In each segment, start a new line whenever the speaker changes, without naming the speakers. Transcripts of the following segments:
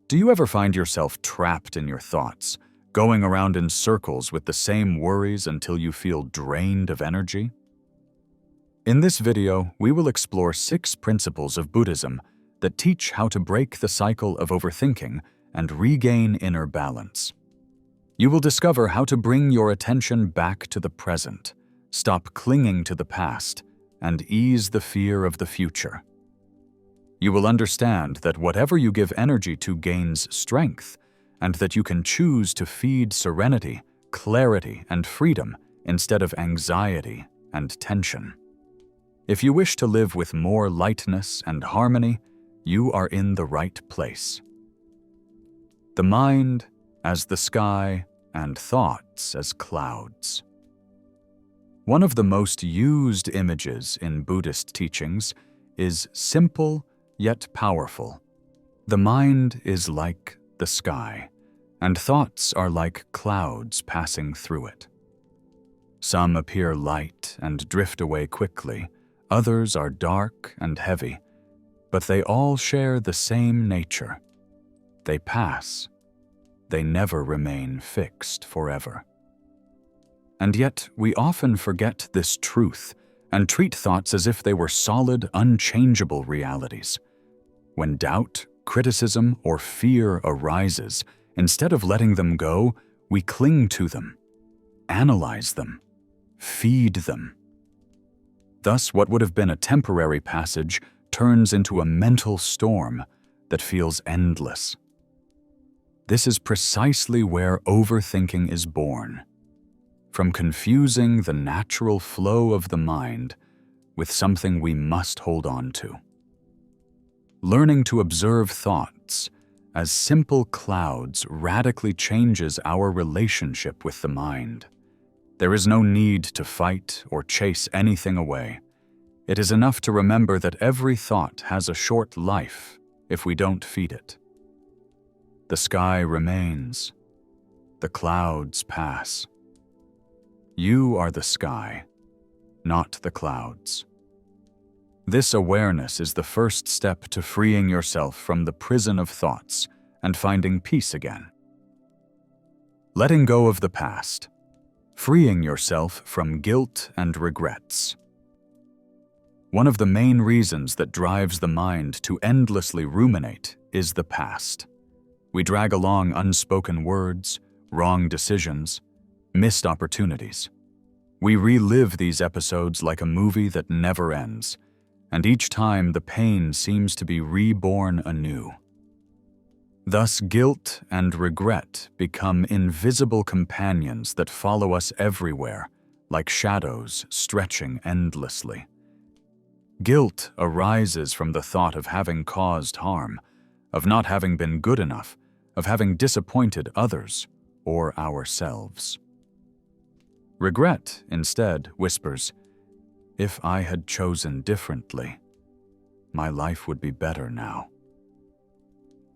Do you ever find yourself trapped in your thoughts, going around in circles with the same worries until you feel drained of energy? In this video, we will explore 6 principles of Buddhism that teach how to break the cycle of overthinking and regain inner balance. You will discover how to bring your attention back to the present, stop clinging to the past, and ease the fear of the future. You will understand that whatever you give energy to gains strength, and that you can choose to feed serenity, clarity, and freedom instead of anxiety and tension. If you wish to live with more lightness and harmony, you are in the right place. The mind as the sky and thoughts as clouds. One of the most used images in Buddhist teachings is simple yet powerful. The mind is like the sky, and thoughts are like clouds passing through it. Some appear light and drift away quickly, others are dark and heavy, but they all share the same nature. They pass. They never remain fixed forever. And yet, we often forget this truth and treat thoughts as if they were solid, unchangeable realities. When doubt, criticism, or fear arises, instead of letting them go, we cling to them, analyze them, feed them. Thus, what would have been a temporary passage turns into a mental storm that feels endless. This is precisely where overthinking is born, from confusing the natural flow of the mind with something we must hold on to. Learning to observe thoughts as simple clouds radically changes our relationship with the mind. There is no need to fight or chase anything away. It is enough to remember that every thought has a short life if we don't feed it. The sky remains. The clouds pass. You are the sky, not the clouds. This awareness is the first step to freeing yourself from the prison of thoughts and finding peace again. Letting go of the past, freeing yourself from guilt and regrets. One of the main reasons that drives the mind to endlessly ruminate is the past. We drag along unspoken words, wrong decisions, missed opportunities. We relive these episodes like a movie that never ends, and each time the pain seems to be reborn anew. Thus, guilt and regret become invisible companions that follow us everywhere, like shadows stretching endlessly. Guilt arises from the thought of having caused harm, of not having been good enough, of having disappointed others or ourselves. Regret, instead, whispers, "If I had chosen differently, my life would be better now."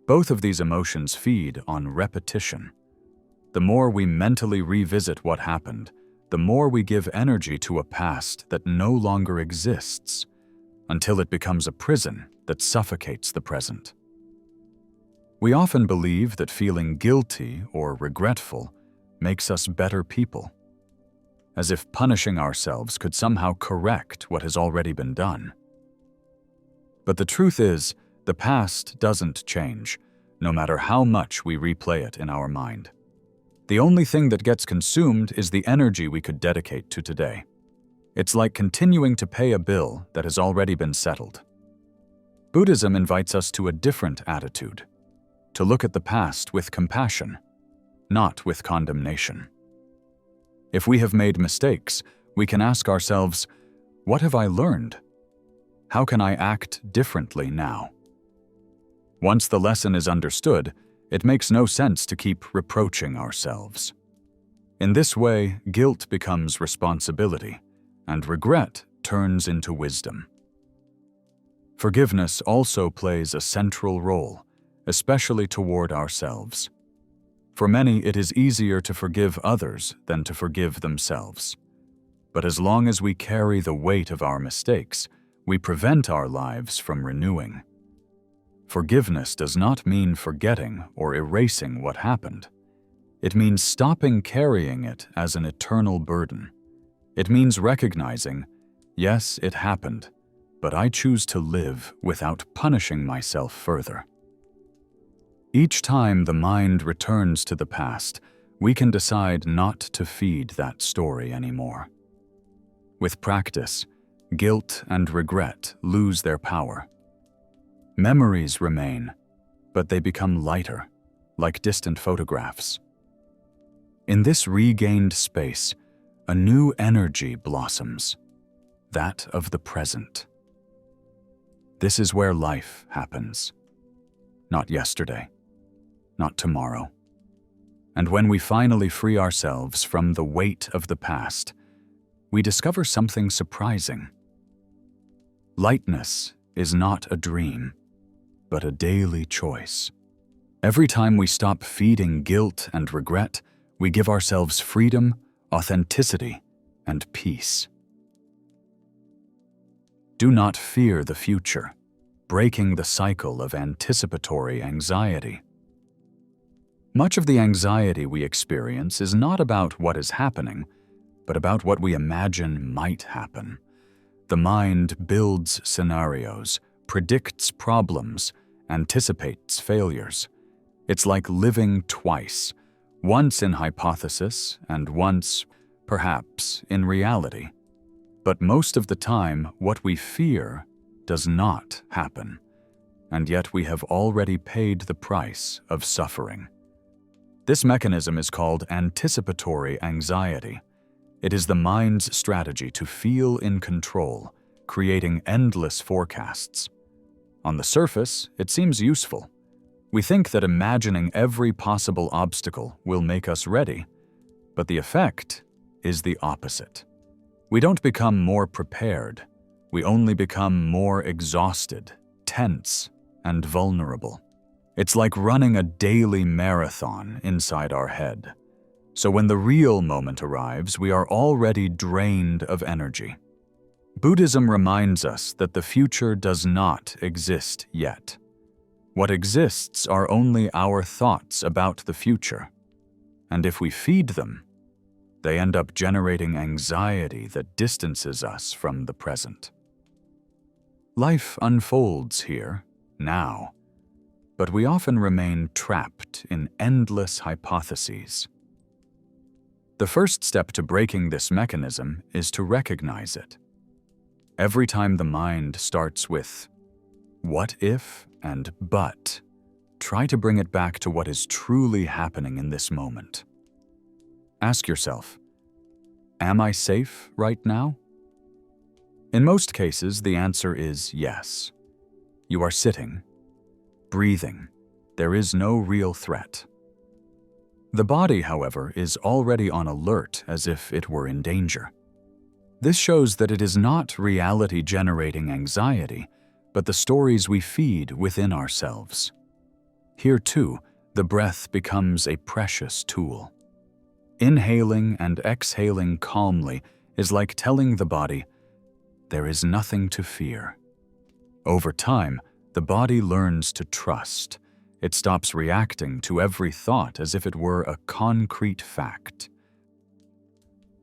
Both of these emotions feed on repetition. The more we mentally revisit what happened, the more we give energy to a past that no longer exists, until it becomes a prison that suffocates the present. We often believe that feeling guilty or regretful makes us better people, as if punishing ourselves could somehow correct what has already been done. But the truth is, the past doesn't change, no matter how much we replay it in our mind. The only thing that gets consumed is the energy we could dedicate to today. It's like continuing to pay a bill that has already been settled. Buddhism invites us to a different attitude, to look at the past with compassion, not with condemnation. If we have made mistakes, we can ask ourselves, what have I learned? How can I act differently now? Once the lesson is understood, it makes no sense to keep reproaching ourselves. In this way, guilt becomes responsibility, and regret turns into wisdom. Forgiveness also plays a central role, especially toward ourselves. For many, it is easier to forgive others than to forgive themselves. But as long as we carry the weight of our mistakes, we prevent our lives from renewing. Forgiveness does not mean forgetting or erasing what happened. It means stopping carrying it as an eternal burden. It means recognizing, yes, it happened, but I choose to live without punishing myself further. Each time the mind returns to the past, we can decide not to feed that story anymore. With practice, guilt and regret lose their power. Memories remain, but they become lighter, like distant photographs. In this regained space, a new energy blossoms, that of the present. This is where life happens. Not yesterday, not tomorrow. And when we finally free ourselves from the weight of the past, we discover something surprising. Lightness is not a dream, but a daily choice. Every time we stop feeding guilt and regret, we give ourselves freedom, authenticity, and peace. Do not fear the future, breaking the cycle of anticipatory anxiety. Much of the anxiety we experience is not about what is happening, but about what we imagine might happen. The mind builds scenarios, predicts problems, anticipates failures. It's like living twice, once in hypothesis and once, perhaps, in reality. But most of the time, what we fear does not happen, and yet we have already paid the price of suffering. This mechanism is called anticipatory anxiety. It is the mind's strategy to feel in control, creating endless forecasts. On the surface, it seems useful. We think that imagining every possible obstacle will make us ready, but the effect is the opposite. We don't become more prepared. We only become more exhausted, tense, and vulnerable. It's like running a daily marathon inside our head. So when the real moment arrives, we are already drained of energy. Buddhism reminds us that the future does not exist yet. What exists are only our thoughts about the future. And if we feed them, they end up generating anxiety that distances us from the present. Life unfolds here, now, but we often remain trapped in endless hypotheses. The first step to breaking this mechanism is to recognize it. Every time the mind starts with what if and but, try to bring it back to what is truly happening in this moment. Ask yourself, am I safe right now? In most cases, the answer is yes. You are sitting, breathing. There is no real threat. The body, however, is already on alert as if it were in danger. This shows that it is not reality-generating anxiety, but the stories we feed within ourselves. Here, too, the breath becomes a precious tool. Inhaling and exhaling calmly is like telling the body, there is nothing to fear. Over time, the body learns to trust. It stops reacting to every thought as if it were a concrete fact.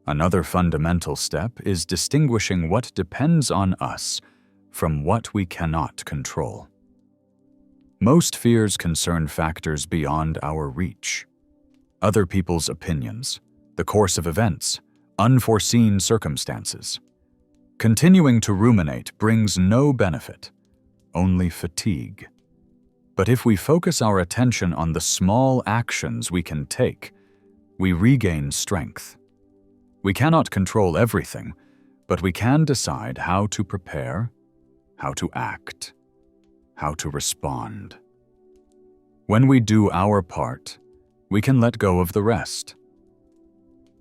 Another fundamental step is distinguishing what depends on us from what we cannot control. Most fears concern factors beyond our reach. Other people's opinions, the course of events, unforeseen circumstances. Continuing to ruminate brings no benefit, only fatigue. But if we focus our attention on the small actions we can take, we regain strength. We cannot control everything, but we can decide how to prepare, how to act, how to respond. When we do our part, we can let go of the rest.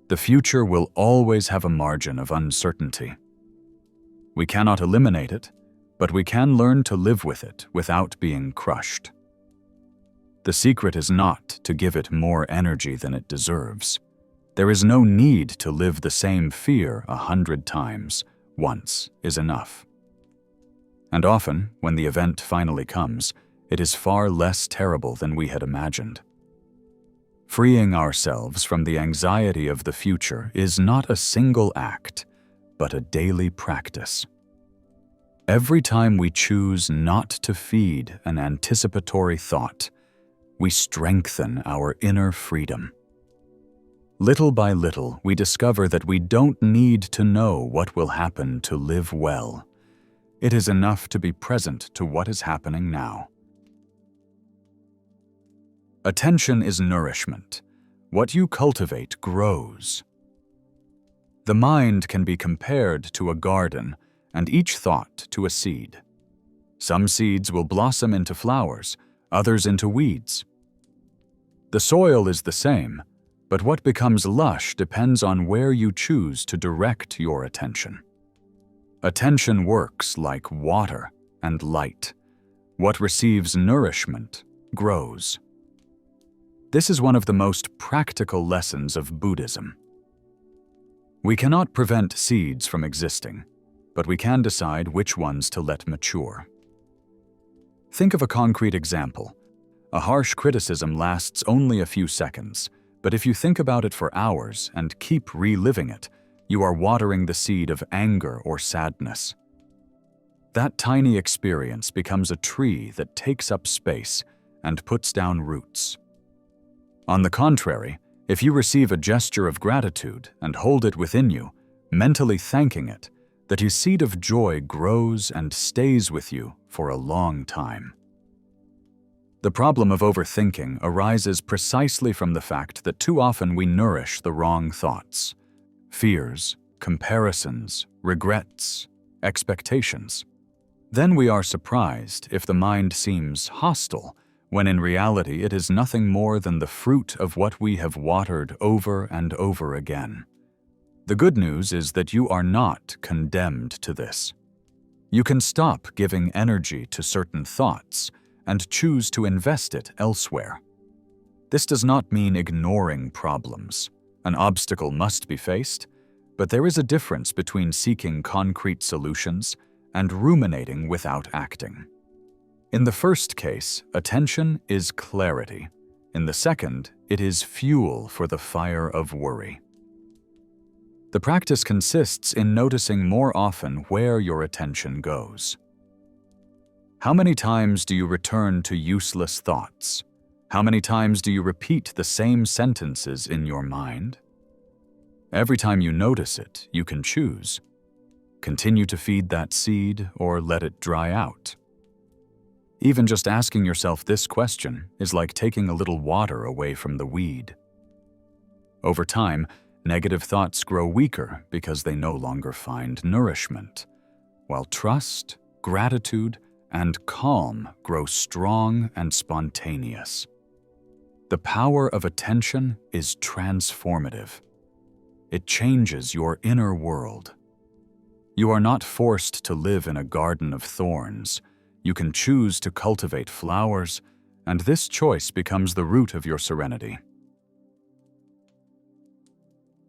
The future will always have a margin of uncertainty. We cannot eliminate it, but we can learn to live with it without being crushed. The secret is not to give it more energy than it deserves. There is no need to live the same fear 100 times. Once is enough. And often, when the event finally comes, it is far less terrible than we had imagined. Freeing ourselves from the anxiety of the future is not a single act, but a daily practice. Every time we choose not to feed an anticipatory thought, we strengthen our inner freedom. Little by little, we discover that we don't need to know what will happen to live well. It is enough to be present to what is happening now. Attention is nourishment. What you cultivate grows. The mind can be compared to a garden, and each thought to a seed. Some seeds will blossom into flowers, others into weeds. The soil is the same, but what becomes lush depends on where you choose to direct your attention. Attention works like water and light. What receives nourishment grows. This is one of the most practical lessons of Buddhism. We cannot prevent seeds from existing, but we can decide which ones to let mature. Think of a concrete example. A harsh criticism lasts only a few seconds, but if you think about it for hours and keep reliving it, you are watering the seed of anger or sadness. That tiny experience becomes a tree that takes up space and puts down roots. On the contrary, if you receive a gesture of gratitude and hold it within you, mentally thanking it, that your seed of joy grows and stays with you for a long time. The problem of overthinking arises precisely from the fact that too often we nourish the wrong thoughts. Fears, comparisons, regrets, expectations. Then we are surprised if the mind seems hostile, when in reality it is nothing more than the fruit of what we have watered over and over again. The good news is that you are not condemned to this. You can stop giving energy to certain thoughts and choose to invest it elsewhere. This does not mean ignoring problems. An obstacle must be faced, but there is a difference between seeking concrete solutions and ruminating without acting. In the first case, attention is clarity. In the second, it is fuel for the fire of worry. The practice consists in noticing more often where your attention goes. How many times do you return to useless thoughts? How many times do you repeat the same sentences in your mind? Every time you notice it, you can choose. Continue to feed that seed or let it dry out. Even just asking yourself this question is like taking a little water away from the weed. Over time, negative thoughts grow weaker because they no longer find nourishment, while trust, gratitude, and calm grow strong and spontaneous. The power of attention is transformative. It changes your inner world. You are not forced to live in a garden of thorns. You can choose to cultivate flowers, and this choice becomes the root of your serenity.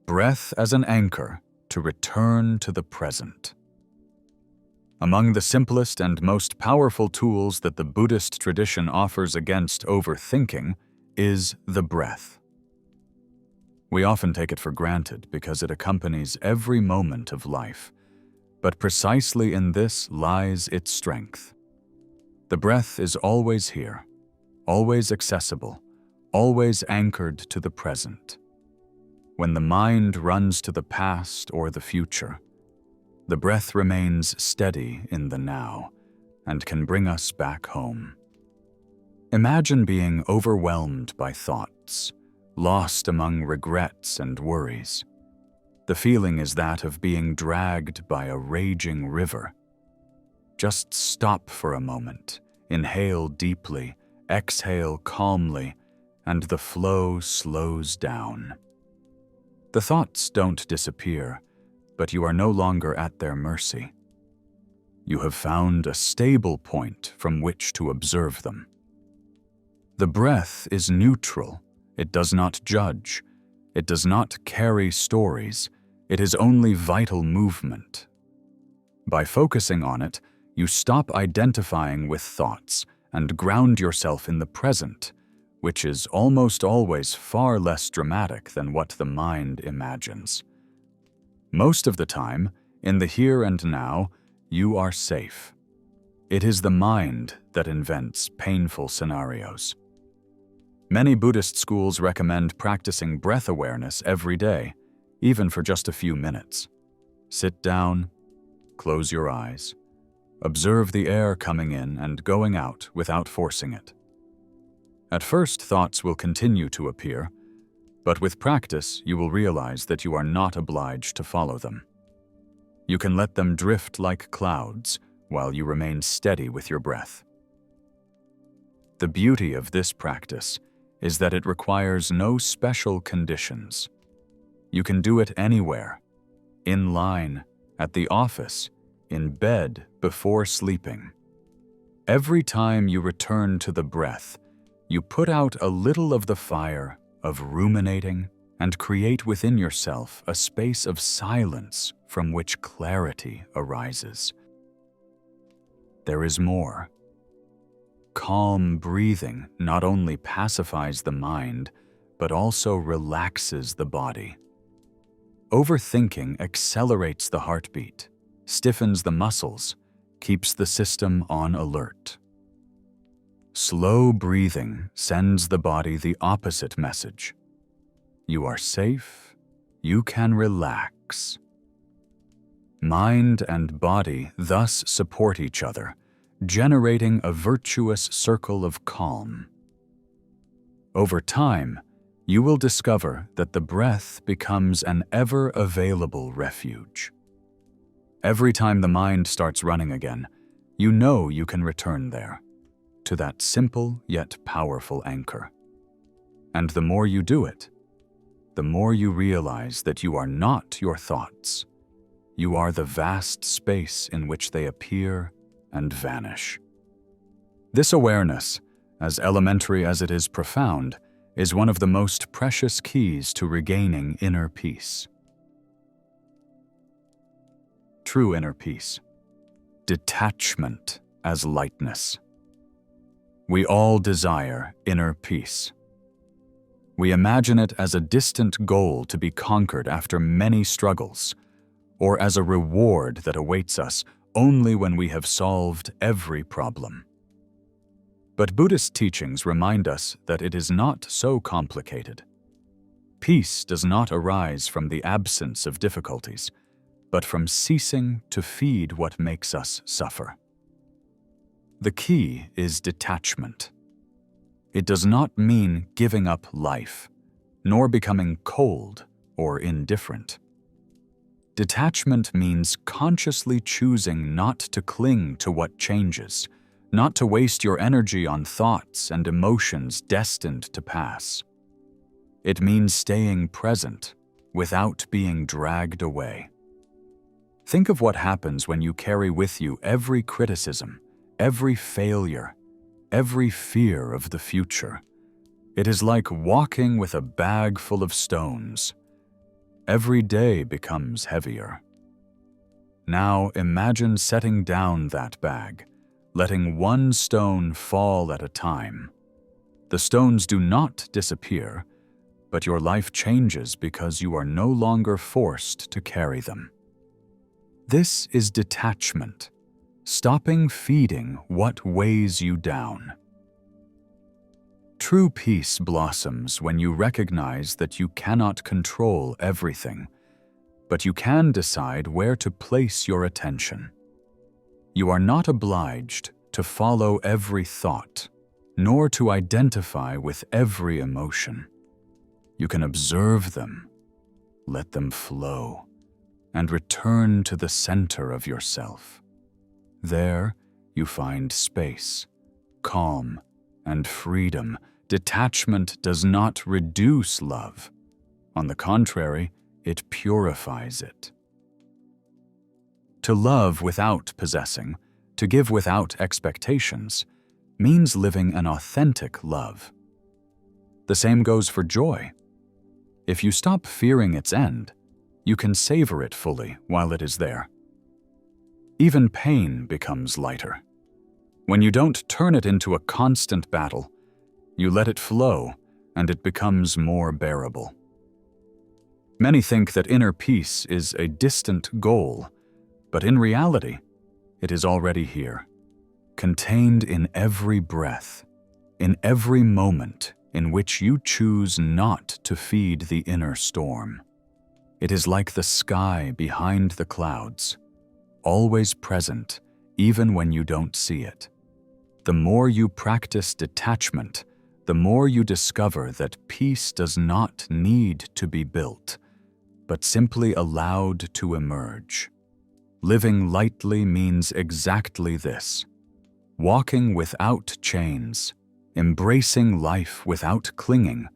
Breath as an anchor to return to the present. Among the simplest and most powerful tools that the Buddhist tradition offers against overthinking is the breath. We often take it for granted because it accompanies every moment of life, but precisely in this lies its strength. The breath is always here, always accessible, always anchored to the present. When the mind runs to the past or the future, the breath remains steady in the now and can bring us back home. Imagine being overwhelmed by thoughts, lost among regrets and worries. The feeling is that of being dragged by a raging river. Just stop for a moment, inhale deeply, exhale calmly, and the flow slows down. The thoughts don't disappear, but you are no longer at their mercy. You have found a stable point from which to observe them. The breath is neutral. It does not judge. It does not carry stories. It is only vital movement. By focusing on it, you stop identifying with thoughts and ground yourself in the present, which is almost always far less dramatic than what the mind imagines. Most of the time, in the here and now, you are safe. It is the mind that invents painful scenarios. Many Buddhist schools recommend practicing breath awareness every day, even for just a few minutes. Sit down, close your eyes, observe the air coming in and going out without forcing it. At first, thoughts will continue to appear, but with practice, you will realize that you are not obliged to follow them. You can let them drift like clouds while you remain steady with your breath. The beauty of this practice is that it requires no special conditions. You can do it anywhere, in line, at the office, in bed, before sleeping. Every time you return to the breath, you put out a little of the fire of ruminating and create within yourself a space of silence from which clarity arises. There is more. Calm breathing not only pacifies the mind, but also relaxes the body. Overthinking accelerates the heartbeat, stiffens the muscles, keeps the system on alert. Slow breathing sends the body the opposite message. You are safe, you can relax. Mind and body thus support each other, generating a virtuous circle of calm. Over time, you will discover that the breath becomes an ever-available refuge. Every time the mind starts running again, you know you can return there, to that simple yet powerful anchor. And the more you do it, the more you realize that you are not your thoughts. You are the vast space in which they appear and vanish. This awareness, as elementary as it is profound, is one of the most precious keys to regaining inner peace. True inner peace. Detachment as lightness. We all desire inner peace. We imagine it as a distant goal to be conquered after many struggles, or as a reward that awaits us only when we have solved every problem. But Buddhist teachings remind us that it is not so complicated. Peace does not arise from the absence of difficulties, but from ceasing to feed what makes us suffer. The key is detachment. It does not mean giving up life, nor becoming cold or indifferent. Detachment means consciously choosing not to cling to what changes, not to waste your energy on thoughts and emotions destined to pass. It means staying present without being dragged away. Think of what happens when you carry with you every criticism, every failure, every fear of the future. It is like walking with a bag full of stones. Every day becomes heavier. Now imagine setting down that bag, letting one stone fall at a time. The stones do not disappear, but your life changes because you are no longer forced to carry them. This is detachment, stopping feeding what weighs you down. True peace blossoms when you recognize that you cannot control everything, but you can decide where to place your attention. You are not obliged to follow every thought, nor to identify with every emotion. You can observe them, let them flow, and return to the center of yourself. There, you find space, calm, and freedom. Detachment does not reduce love. On the contrary, it purifies it. To love without possessing, to give without expectations, means living an authentic love. The same goes for joy. If you stop fearing its end, you can savor it fully while it is there. Even pain becomes lighter. When you don't turn it into a constant battle, you let it flow, and it becomes more bearable. Many think that inner peace is a distant goal, but in reality, it is already here, contained in every breath, in every moment in which you choose not to feed the inner storm. It is like the sky behind the clouds, always present, even when you don't see it. The more you practice detachment, the more you discover that peace does not need to be built, but simply allowed to emerge. Living lightly means exactly this: walking without chains, embracing life without clinging,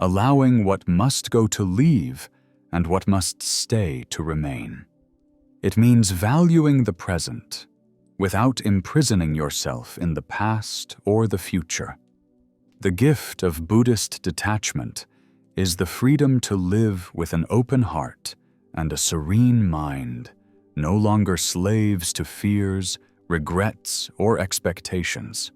allowing what must go to leave and what must stay to remain. It means valuing the present, without imprisoning yourself in the past or the future. The gift of Buddhist detachment is the freedom to live with an open heart and a serene mind, no longer slaves to fears, regrets, or expectations.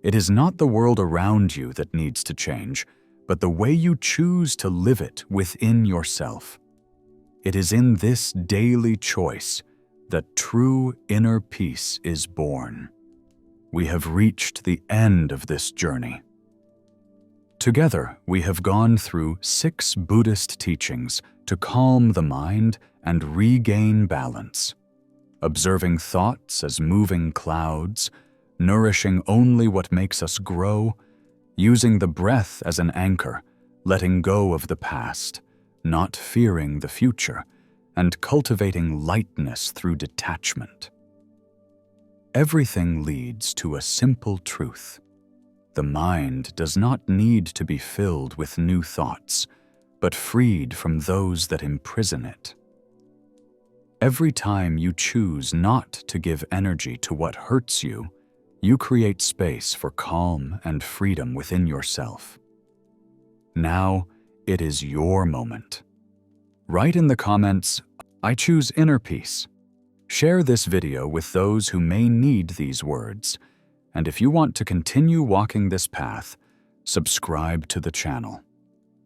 It is not the world around you that needs to change, but the way you choose to live it within yourself. It is in this daily choice that true inner peace is born. We have reached the end of this journey. Together, we have gone through 6 Buddhist teachings to calm the mind and regain balance, observing thoughts as moving clouds, nourishing only what makes us grow, using the breath as an anchor, letting go of the past, not fearing the future, and cultivating lightness through detachment. Everything leads to a simple truth. The mind does not need to be filled with new thoughts, but freed from those that imprison it. Every time you choose not to give energy to what hurts you, you create space for calm and freedom within yourself. Now, it is your moment. Write in the comments, "I choose inner peace." Share this video with those who may need these words. And if you want to continue walking this path, subscribe to the channel.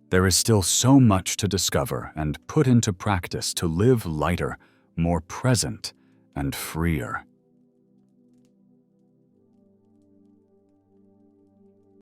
There is still so much to discover and put into practice to live lighter, more present, and freer.